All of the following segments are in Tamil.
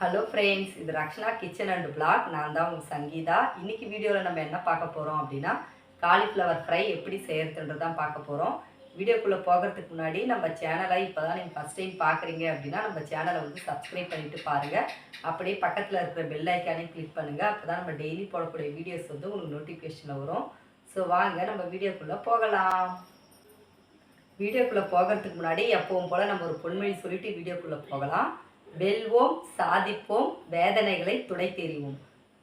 ஹலோ ஃப்ரெண்ட்ஸ், இது ரக்ஷனா கிச்சன் அண்ட் பிளாக். நான் தான் உங்கள் சங்கீதா. இன்றைக்கி வீடியோவில் நம்ம என்ன பார்க்க போகிறோம் அப்படின்னா, காலிஃப்ளவர் ஃப்ரை எப்படி செய்கிறதுன்றது தான் பார்க்க போகிறோம். வீடியோக்குள்ளே போகிறதுக்கு முன்னாடி நம்ம சேனலை இப்போ தான் நீங்கள் ஃபஸ்ட் டைம் பார்க்குறீங்க அப்படின்னா நம்ம சேனலை வந்து சப்ஸ்கிரைப் பண்ணிவிட்டு பாருங்கள். அப்படியே பக்கத்தில் இருக்கிற பெல் ஐக்கானையும் கிளிக் பண்ணுங்கள். அப்போ தான் நம்ம டெய்லி போடக்கூடிய வீடியோஸ் வந்து உங்களுக்கு நோட்டிஃபிகேஷனில் வரும். ஸோ வாங்க நம்ம வீடியோக்குள்ளே போகலாம். வீடியோக்குள்ளே போகிறதுக்கு முன்னாடி எப்பவும் போல் நம்ம ஒரு பொன்மொழி சொல்லிவிட்டு வீடியோக்குள்ளே போகலாம். வெல்வோம், சாதிப்போம், வேதனைகளை துடைத்தெறிவோம்.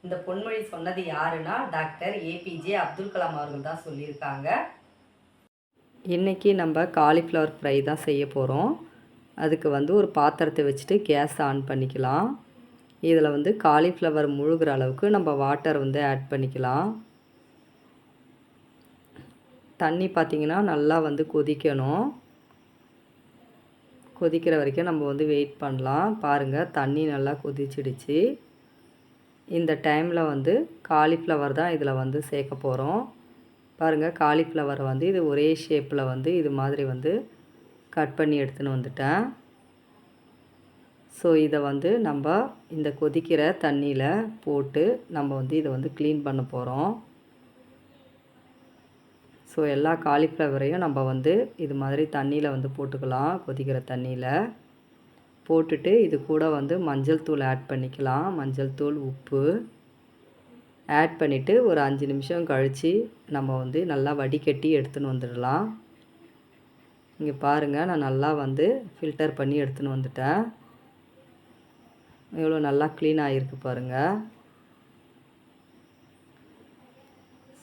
இந்த பொன்மொழி சொன்னது யாருன்னா டாக்டர் ஏபிஜே அப்துல் கலாம் அவர்கள் தான் சொல்லியிருக்காங்க. இன்றைக்கி நம்ம காலிஃப்ளவர் ஃப்ரை தான் செய்ய போகிறோம். அதுக்கு வந்து ஒரு பாத்திரத்தை வச்சுட்டு கேஸ் ஆன் பண்ணிக்கலாம். இதில் வந்து காலிஃப்ளவர் முழுகிற அளவுக்கு நம்ம வாட்டர் வந்து ஆட் பண்ணிக்கலாம். தண்ணி பார்த்திங்கன்னா நல்லா வந்து கொதிக்கணும். கொதிக்கிற வரைக்கும் நம்ம வந்து வெயிட் பண்ணலாம். பாருங்கள், தண்ணி நல்லா கொதிச்சிடுச்சு. இந்த டைமில் வந்து காலிஃப்ளவர் தான் இதில் வந்து சேர்க்க போகிறோம். பாருங்கள், காலிஃப்ளவர் வந்து இது ஒரே ஷேப்பில் வந்து இது மாதிரி வந்து கட் பண்ணி எடுத்துன்னு வந்துட்டேன். ஸோ இதை வந்து நம்ம இந்த கொதிக்கிற தண்ணியில் போட்டு நம்ம வந்து இதை வந்து க்ளீன் பண்ண போகிறோம். ஸோ எல்லா காலிஃப்ளவரையும் நம்ம வந்து இது மாதிரி தண்ணியில் வந்து போட்டுக்கலாம். கொதிக்கிற தண்ணியில் போட்டுட்டு இது கூட வந்து மஞ்சள் தூள் ஆட் பண்ணிக்கலாம். மஞ்சள் தூள், உப்பு ஆட் பண்ணிவிட்டு ஒரு 5 நிமிஷம் கழித்து நம்ம வந்து நல்லா வடிகட்டி எடுத்துன்னு வந்துடலாம். இங்கே பாருங்கள், நான் நல்லா வந்து ஃபில்டர் பண்ணி எடுத்துன்னு வந்துட்டேன். எவ்வளோ நல்லா க்ளீன் ஆகிருக்கு பாருங்கள்.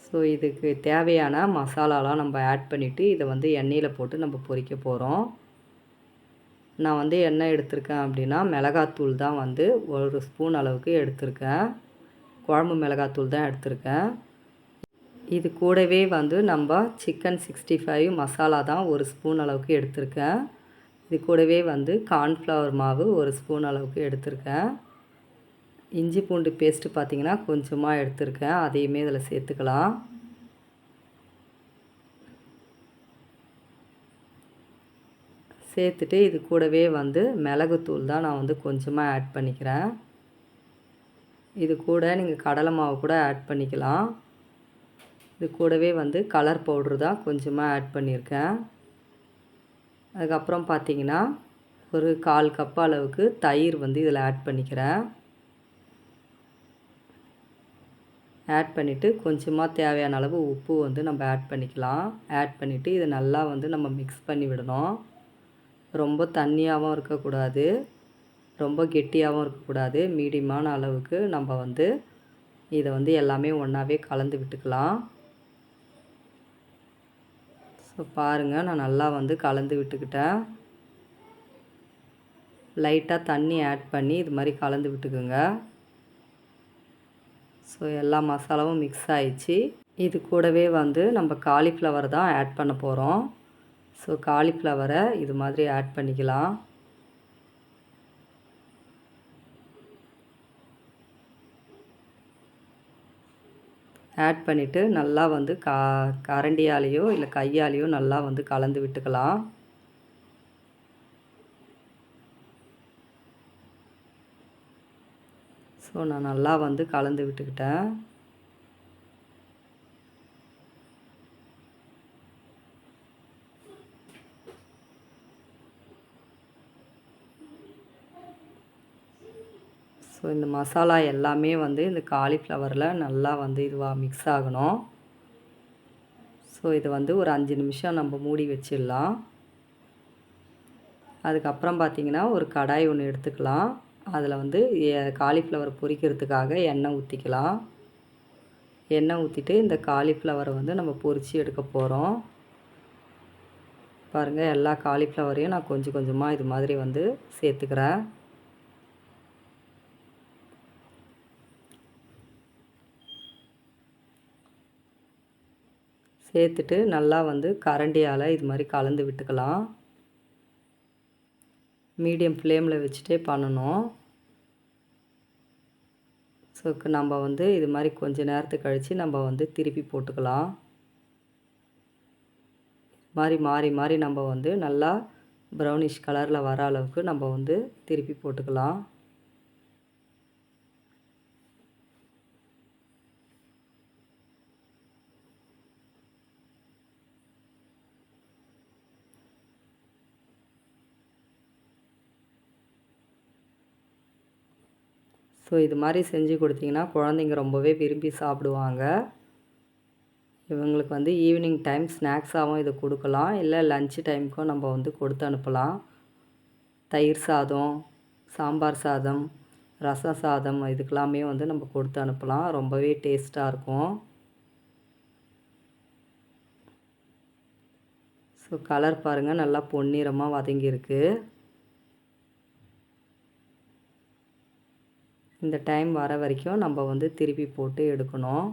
ஸோ இதுக்கு தேவையான மசாலாலாம் நம்ம ஆட் பண்ணிவிட்டு இதை வந்து எண்ணெயில் போட்டு நம்ம பொரிக்க போகிறோம். நான் வந்து என்ன எடுத்திருக்கேன் அப்படின்னா மிளகாத்தூள் தான் வந்து 1 ஸ்பூன் அளவுக்கு எடுத்திருக்கேன். குழம்பு மிளகாத்தூள் தான் எடுத்திருக்கேன். இது கூடவே வந்து நம்ம சிக்கன் 65 மசாலா தான் 1 ஸ்பூன் அளவுக்கு எடுத்திருக்கேன். இது கூடவே வந்து கார்ன்ஃப்ளவர் மாவு 1 ஸ்பூன் அளவுக்கு எடுத்திருக்கேன். இஞ்சி பூண்டு பேஸ்ட்டு பார்த்திங்கன்னா கொஞ்சமாக எடுத்திருக்கேன். அதையுமே இதில் சேர்த்துக்கலாம். சேர்த்துட்டு இது கூடவே வந்து மிளகுத்தூள் தான் நான் வந்து கொஞ்சமாக ஆட் பண்ணிக்கிறேன். இது கூட நீங்கள் கடலை மாவு கூட ஆட் பண்ணிக்கலாம். இது கூடவே வந்து கலர் பவுட்ரு தான் கொஞ்சமாக ஆட் பண்ணியிருக்கேன். அதுக்கப்புறம் பார்த்திங்கன்னா ஒரு 1/4 கப் அளவுக்கு தயிர் வந்து இதில் ஆட் பண்ணிக்கிறேன். ஆட் பண்ணிவிட்டு கொஞ்சமாக தேவையான அளவு உப்பு வந்து நம்ம ஆட் பண்ணிக்கலாம். ஆட் பண்ணிவிட்டு இதை நல்லா வந்து நம்ம மிக்ஸ் பண்ணி விடணும். ரொம்ப தண்ணியாகவும் இருக்கக்கூடாது, ரொம்ப கெட்டியாகவும் இருக்கக்கூடாது. மீடியமான அளவுக்கு நம்ம வந்து இதை வந்து எல்லாமே ஒன்றாவே கலந்து விட்டுக்கலாம். ஸோ பாருங்கள், நான் நல்லா வந்து கலந்து விட்டுக்கிட்டேன். லைட்டாக தண்ணி ஆட் பண்ணி இது மாதிரி கலந்து விட்டுக்குங்க. ஸோ எல்லா மசாலாவும் மிக்ஸ் ஆயிடுச்சு. இது கூடவே வந்து நம்ம காலிஃப்ளவர் தான் ஆட் பண்ண போகிறோம். ஸோ காலிஃப்ளவரை இது மாதிரி ஆட் பண்ணிக்கலாம். ஆட் பண்ணிவிட்டு நல்லா வந்து கரண்டியாலேயோ இல்லை கையாலேயோ நல்லா வந்து கலந்து விட்டுக்கலாம். ஸோ நான் நல்லா வந்து கலந்து விட்டுக்கிட்டேன். ஸோ இந்த மசாலா எல்லாமே வந்து இந்த காலிஃப்ளவரில் நல்லா வந்து இதுவாக மிக்ஸ் ஆகணும். ஸோ இது வந்து ஒரு 5 நிமிஷம் நம்ம மூடி வச்சிடலாம். அதுக்கப்புறம் பார்த்திங்கன்னா ஒரு கடாய் ஒன்று எடுத்துக்கலாம். அதில் வந்து காலிஃப்ளவர் பொரிக்கிறதுக்காக எண்ணெய் ஊற்றிக்கலாம். எண்ணெய் ஊற்றிட்டு இந்த காலிஃப்ளவரை வந்து நம்ம பொரித்து எடுக்க போகிறோம். பாருங்கள், எல்லா காலிஃப்ளவரையும் நான் கொஞ்சம் கொஞ்சமாக இது மாதிரி வந்து சேர்த்துக்கிறேன். சேர்த்துட்டு நல்லா வந்து கரண்டியால் இது மாதிரி கலந்து விட்டுக்கலாம். மீடியம் ஃப்ளேமில் வச்சுட்டே பண்ணணும். ஸோ நம்ம வந்து இது மாதிரி கொஞ்சம் நேரத்துக்கு கழித்து நம்ம வந்து திருப்பி போட்டுக்கலாம். மாறி மாறி மாறி நம்ம வந்து நல்லா ப்ரௌனிஷ் கலரில் வர அளவுக்கு நம்ம வந்து திருப்பி போட்டுக்கலாம். ஸோ இது மாதிரி செஞ்சு கொடுத்தீங்கன்னா குழந்தைங்க ரொம்பவே விரும்பி சாப்பிடுவாங்க. இவங்களுக்கு வந்து ஈவினிங் டைம் ஸ்நாக்ஸாகவும் இது கொடுக்கலாம், இல்லை லன்ச் டைமுக்கும் நம்ம வந்து கொடுத்து அனுப்பலாம். தயிர் சாதம், சாம்பார் சாதம், ரசம் சாதம் இதுக்கெல்லாமே வந்து நம்ம கொடுத்து அனுப்பலாம். ரொம்பவே டேஸ்ட்டாக இருக்கும். ஸோ கலர் பாருங்கள், நல்லா பொன்னிறமாக வதங்கியிருக்கு. இந்த டைம் வர வரைக்கும் நம்ம வந்து திருப்பி போட்டு எடுக்கணும்.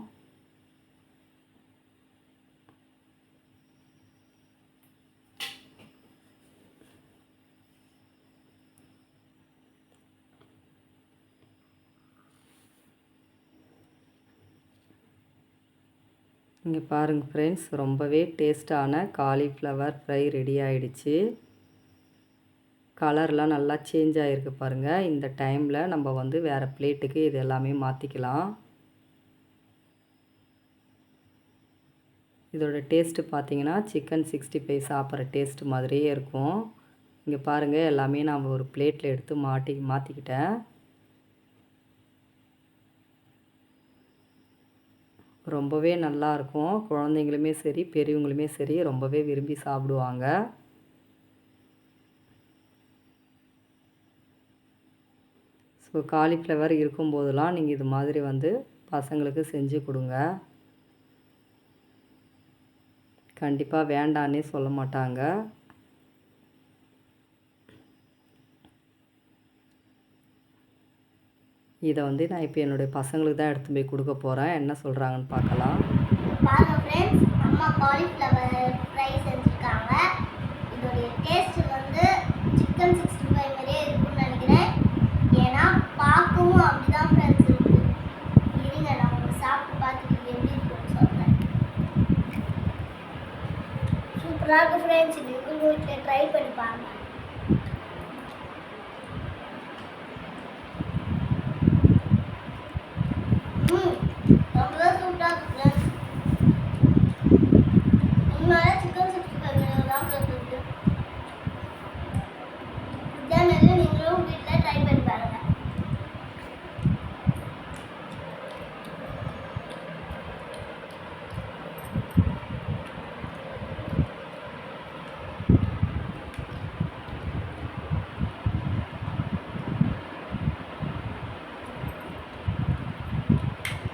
இங்கே பாருங்கள் ஃப்ரெண்ட்ஸ், ரொம்பவே டேஸ்ட்டான காலிஃப்ளவர் ஃப்ரை ரெடி ஆகிடுச்சு. கலர்லாம் நல்லா சேஞ்ச் ஆகிருக்கு பாருங்கள். இந்த டைமில் நம்ம வந்து வேறு பிளேட்டுக்கு இது எல்லாமே மாற்றிக்கலாம். இதோட டேஸ்ட்டு பார்த்திங்கன்னா சிக்கன் 65 சாப்பிட்ற டேஸ்ட்டு மாதிரியே இருக்கும். இங்கே பாருங்கள், எல்லாமே நான் ஒரு பிளேட்டில் எடுத்து மாற்றிக்கிட்டேன். ரொம்பவே நல்லாயிருக்கும். குழந்தைங்களுமே சரி பெரியவங்களுமே சரி ரொம்பவே விரும்பி சாப்பிடுவாங்க. ஸோ காலிஃப்ளவர் இருக்கும்போதெல்லாம் நீங்கள் இது மாதிரி வந்து பசங்களுக்கு செஞ்சு கொடுங்க. கண்டிப்பாக வேண்டான்னே சொல்ல மாட்டாங்க. இதை வந்து நான் இப்போ என்னுடைய பசங்களுக்கு தான் எடுத்து போய் கொடுக்க போகிறேன். என்ன சொல்கிறாங்கன்னு பார்க்கலாம். பாருங்க ஃப்ரெண்ட்ஸ், அம்மா காலிஃப்ளவர் ஃப்ரை செஞ்சுருக்காங்க. இதோடைய டேஸ்ட் வந்து சிக்கன் 65 மாதிரியே இருக்கும்னு நினைக்கிறேன். ஏன்னா பார்க்கவும் அப்படிதான் ஃப்ரெண்ட்ஸ் இருக்கு. இருங்க, நான் உங்களுக்கு சாப்பிட்டு பார்த்துட்டு எப்படி இருக்குன்னு சொல்கிறேன். சூப்பராக இருக்கு ஃப்ரெண்ட்ஸ். இது உங்கள் வீட்டில் ட்ரை பண்ணி பாருங்க. ரொம்பதான் சூப்பராக இருக்கு ஃப்ரெண்ட்ஸ். உண்மையாக சிக்கன் 65 தான் ஃப்ரெண்ட்ஸ் இருக்கு. இதே மாதிரி நீங்களும் வீட்டில் ட்ரை பண்ணி பாருங்க.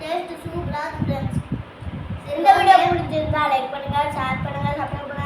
டேஸ்ட் சூப்பராக இருக்கு ஃப்ரெண்ட்ஸ். இந்த வீடியோ பிடிச்சிருந்தா லைக் பண்ணுங்க, ஷேர் பண்ணுங்க, சப்ஸ்கிரைப் பண்ணுங்க.